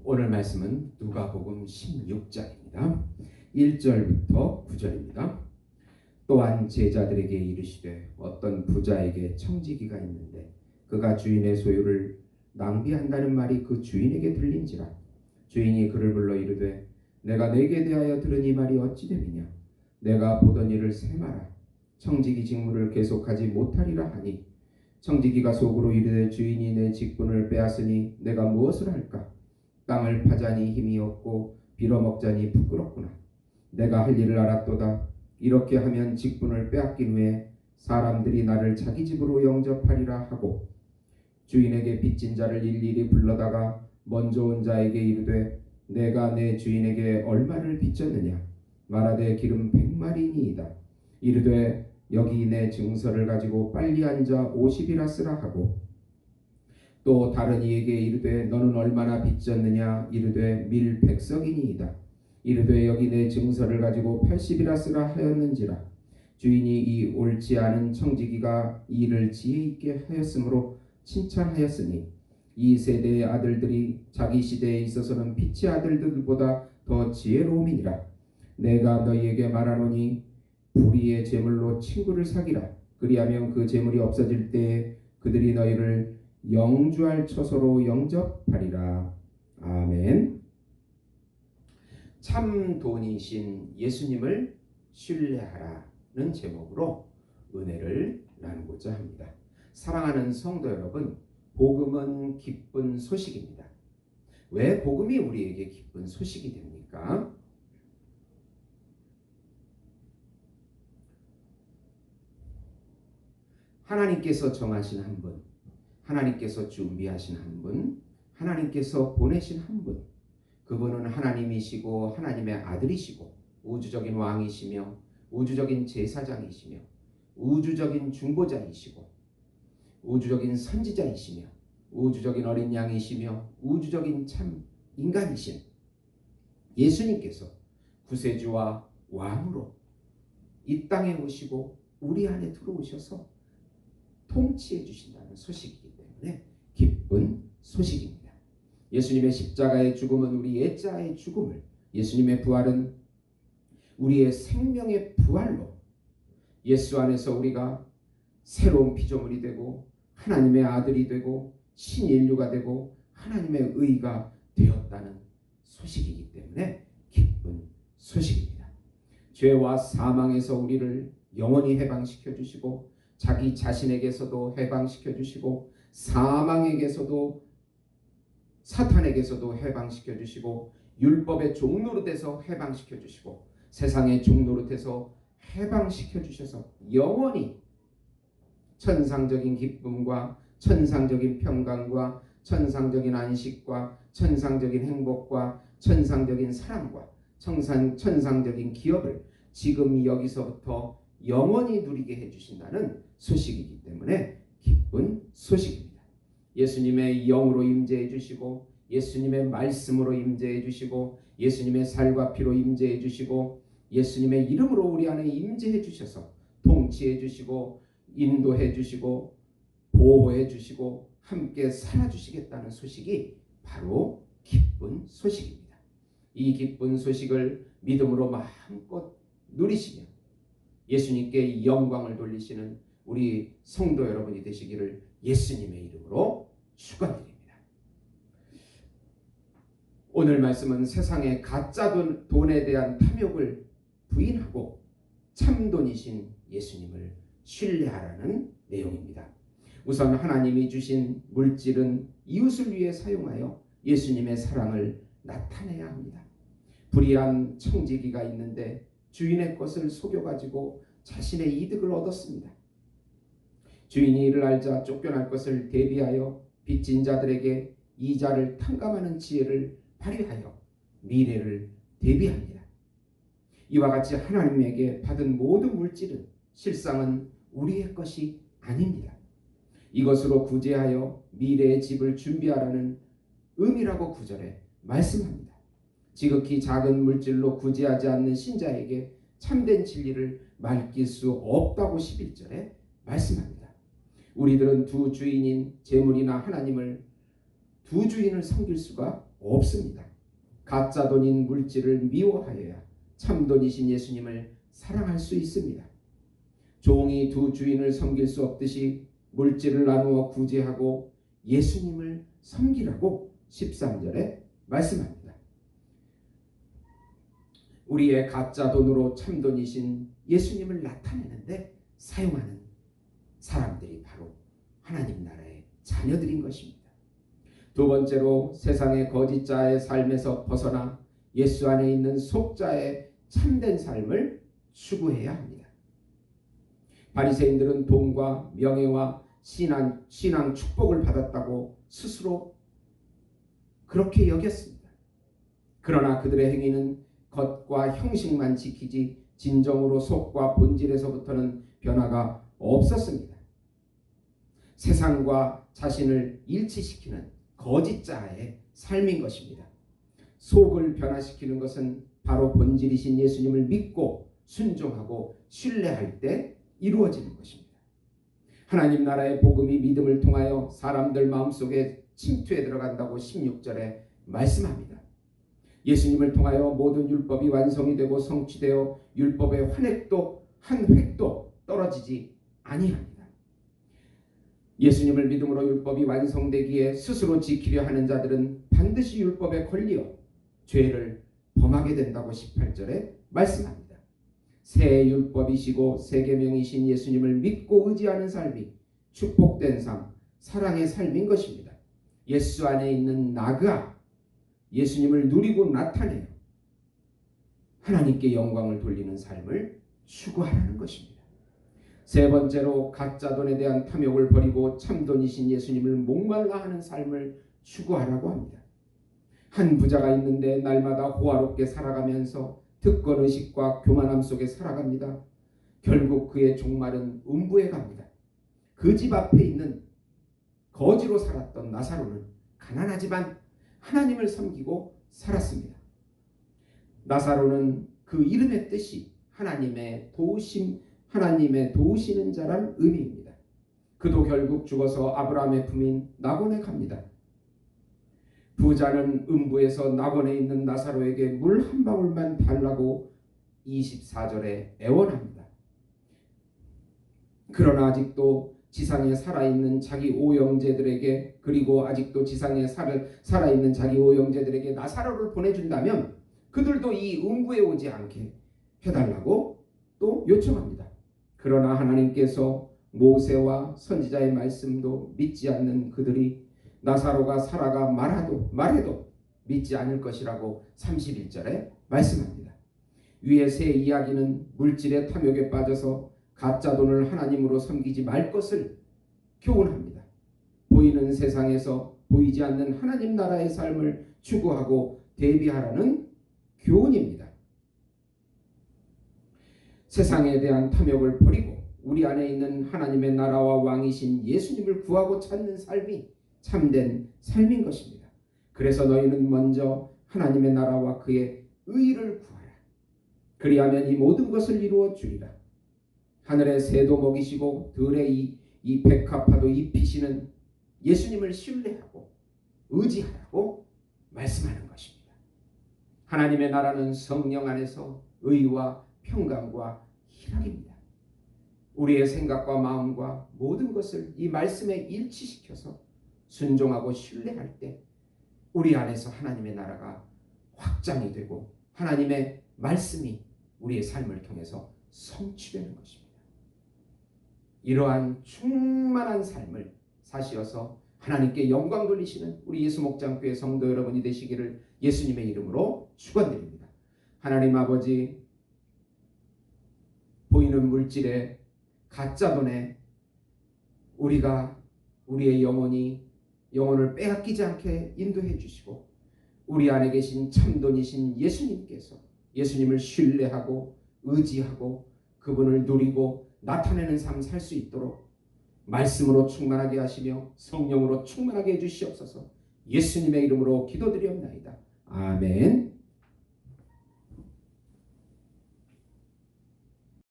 오늘 말씀은 누가복음 16장입니다. 1절부터 9절입니다. 또한 제자들에게 이르시되 어떤 부자에게 청지기가 있는데 그가 주인의 소유를 낭비한다는 말이 그 주인에게 들린지라. 주인이 그를 불러 이르되 내가 네게 대하여 들은 이 말이 어찌 됨이냐. 내가 보던 일을 세마라. 청지기 직무를 계속하지 못하리라 하니 청지기가 속으로 이르되 주인이 내 직분을 빼앗으니 내가 무엇을 할까. 땅을 파자니 힘이 없고 빌어먹자니 부끄럽구나. 내가 할 일을 알았도다. 이렇게 하면 직분을 빼앗긴 후에 사람들이 나를 자기 집으로 영접하리라 하고 주인에게 빚진 자를 일일이 불러다가 먼저 온 자에게 이르되 내가 내 주인에게 얼마를 빚졌느냐. 말하되 기름 100마리니이다. 이르되 여기 내 증서를 가지고 빨리 앉아 50이라 쓰라 하고 또 다른 이에게 이르되 너는 얼마나 빚졌느냐. 이르되 밀 100석이니이다. 이르되 여기 내 증서를 가지고 80이라 쓰라 하였는지라. 주인이 이 옳지 않은 청지기가 이 일을 지혜 있게 하였으므로 칭찬하였으니 이 세대의 아들들이 자기 시대에 있어서는 빛의 아들들보다 더 지혜로움이니라. 내가 너희에게 말하노니 불의의 재물로 친구를 사기라. 그리하면 그 재물이 없어질 때에 그들이 너희를 영주할 처소로 영접하리라. 아멘. 참 돈이신 예수님을 신뢰하라는 제목으로 은혜를 나누고자 합니다. 사랑하는 성도 여러분, 복음은 기쁜 소식입니다. 왜 복음이 우리에게 기쁜 소식이 됩니까? 하나님께서 정하신 한 분, 하나님께서 준비하신 한 분, 하나님께서 보내신 한 분, 그분은 하나님이시고 하나님의 아들이시고 우주적인 왕이시며 우주적인 제사장이시며 우주적인 중보자이시고 우주적인 선지자이시며 우주적인 어린 양이시며 우주적인 참 인간이신 예수님께서 구세주와 왕으로 이 땅에 오시고 우리 안에 들어오셔서 통치해 주신다는 소식이기 때문에 기쁜 소식입니다. 예수님의 십자가의 죽음은 우리 옛자의 죽음을, 예수님의 부활은 우리의 생명의 부활로 예수 안에서 우리가 새로운 피조물이 되고 하나님의 아들이 되고 신인류가 되고 하나님의 의가 되었다는 소식이기 때문에 기쁜 소식입니다. 죄와 사망에서 우리를 영원히 해방시켜 주시고 자기 자신에게서도 해방시켜 주시고 사망에게서도 사탄에게서도 해방시켜 주시고 율법의 종노릇에서 해방시켜 주시고 세상의 종노릇에서 해방시켜 주셔서 영원히 천상적인 기쁨과 천상적인 평강과 천상적인 안식과 천상적인 행복과 천상적인 사랑과 천상적인 기업을 지금 여기서부터 영원히 누리게 해주신다는 소식이기 때문에 기쁜 소식입니다. 예수님의 영으로 임재해 주시고 예수님의 말씀으로 임재해 주시고 예수님의 살과 피로 임재해 주시고 예수님의 이름으로 우리 안에 임재해 주셔서 통치해 주시고 인도해 주시고 보호해 주시고 함께 살아주시겠다는 소식이 바로 기쁜 소식입니다. 이 기쁜 소식을 믿음으로 마음껏 누리시며 예수님께 영광을 돌리시는 우리 성도 여러분이 되시기를 예수님의 이름으로 축원드립니다. 오늘 말씀은 세상의 가짜 돈에 대한 탐욕을 부인하고 참돈이신 예수님을 신뢰하라는 내용입니다. 우선 하나님이 주신 물질은 이웃을 위해 사용하여 예수님의 사랑을 나타내야 합니다. 불의한 청지기가 있는데 주인의 것을 속여가지고 자신의 이득을 얻었습니다. 주인이 이를 알자 쫓겨날 것을 대비하여 빚진 자들에게 이자를 탕감하는 지혜를 발휘하여 미래를 대비합니다. 이와 같이 하나님에게 받은 모든 물질은 실상은 우리의 것이 아닙니다. 이것으로 구제하여 미래의 집을 준비하라는 의미라고 9절에 말씀합니다. 지극히 작은 물질로 구제하지 않는 신자에게 참된 진리를 맡길 수 없다고 11절에 말씀합니다. 우리들은 두 주인인 재물이나 하나님을 두 주인을 섬길 수가 없습니다. 가짜 돈인 물질을 미워하여야 참 돈이신 예수님을 사랑할 수 있습니다. 종이 두 주인을 섬길 수 없듯이 물질을 나누어 구제하고 예수님을 섬기라고 13절에 말씀합니다. 우리의 가짜 돈으로 참 돈이신 예수님을 나타내는데 사용하는 사람들이 바로 하나님 나라의 자녀들인 것입니다. 두 번째로 세상의 거짓자의 삶에서 벗어나 예수 안에 있는 속자의 참된 삶을 추구해야 합니다. 바리새인들은 돈과 명예와 신앙 축복을 받았다고 스스로 그렇게 여겼습니다. 그러나 그들의 행위는 겉과 형식만 지키지 진정으로 속과 본질에서부터는 변화가 없었습니다. 세상과 자신을 일치시키는 거짓자의 삶인 것입니다. 속을 변화시키는 것은 바로 본질이신 예수님을 믿고 순종하고 신뢰할 때 이루어지는 것입니다. 하나님 나라의 복음이 믿음을 통하여 사람들 마음속에 침투해 들어간다고 16절에 말씀합니다. 예수님을 통하여 모든 율법이 완성이 되고 성취되어 율법의 한 획도 떨어지지 아니합니다. 예수님을 믿음으로 율법이 완성되기에 스스로 지키려 하는 자들은 반드시 율법에 걸려 죄를 범하게 된다고 18절에 말씀합니다. 새 율법이시고 새 계명이신 예수님을 믿고 의지하는 삶이 축복된 삶, 사랑의 삶인 것입니다. 예수 안에 있는 나가 예수님을 누리고 나타내요. 하나님께 영광을 돌리는 삶을 추구하라는 것입니다. 세 번째로 가짜 돈에 대한 탐욕을 버리고 참돈이신 예수님을 목말라 하는 삶을 추구하라고 합니다. 한 부자가 있는데 날마다 호화롭게 살아가면서 득권의식과 교만함 속에 살아갑니다. 결국 그의 종말은 음부에 갑니다. 그 집 앞에 있는 거지로 살았던 나사로는 가난하지만 하나님을 섬기고 살았습니다. 나사로는 그 이름의 뜻이 하나님의 도우시는 자란 의미입니다. 그도 결국 죽어서 아브라함의 품인 낙원에 갑니다. 부자는 음부에서 낙원에 있는 나사로에게 물 한 방울만 달라고 24절에 애원합니다. 그러나 아직도 지상에 살아있는 자기 오형제들에게, 그리고 아직도 지상에 살아있는 자기 오형제들에게 나사로를 보내준다면 그들도 이 음부에 오지 않게 해달라고 또 요청합니다. 그러나 하나님께서 모세와 선지자의 말씀도 믿지 않는 그들이 나사로가 살아가 말해도 믿지 않을 것이라고 31절에 말씀합니다. 위의 세 이야기는 물질의 탐욕에 빠져서 가짜 돈을 하나님으로 섬기지 말 것을 교훈합니다. 보이는 세상에서 보이지 않는 하나님 나라의 삶을 추구하고 대비하라는 교훈입니다. 세상에 대한 탐욕을 버리고 우리 안에 있는 하나님의 나라와 왕이신 예수님을 구하고 찾는 삶이 참된 삶인 것입니다. 그래서 너희는 먼저 하나님의 나라와 그의 의를 구하라. 그리하면 이 모든 것을 이루어 주리라. 하늘의 새도 먹이시고 들의 이 백합화도 입히시는 예수님을 신뢰하고 의지하라고 말씀하는 것입니다. 하나님의 나라는 성령 안에서 의와 평강과 희락입니다. 우리의 생각과 마음과 모든 것을 이 말씀에 일치시켜서 순종하고 신뢰할 때 우리 안에서 하나님의 나라가 확장이 되고 하나님의 말씀이 우리의 삶을 통해서 성취되는 것입니다. 이러한 충만한 삶을 사시어서 하나님께 영광 돌리시는 우리 예수목장교회 성도 여러분이 되시기를 예수님의 이름으로 축원드립니다. 하나님 아버지, 보이는 물질에 가짜 돈에 우리의 영혼을 빼앗기지 않게 인도해 주시고 우리 안에 계신 참돈이신 예수님께서 예수님을 신뢰하고 의지하고 그분을 누리고 나타내는 삶 살 수 있도록 말씀으로 충만하게 하시며 성령으로 충만하게 해주시옵소서. 예수님의 이름으로 기도드리옵나이다. 아멘.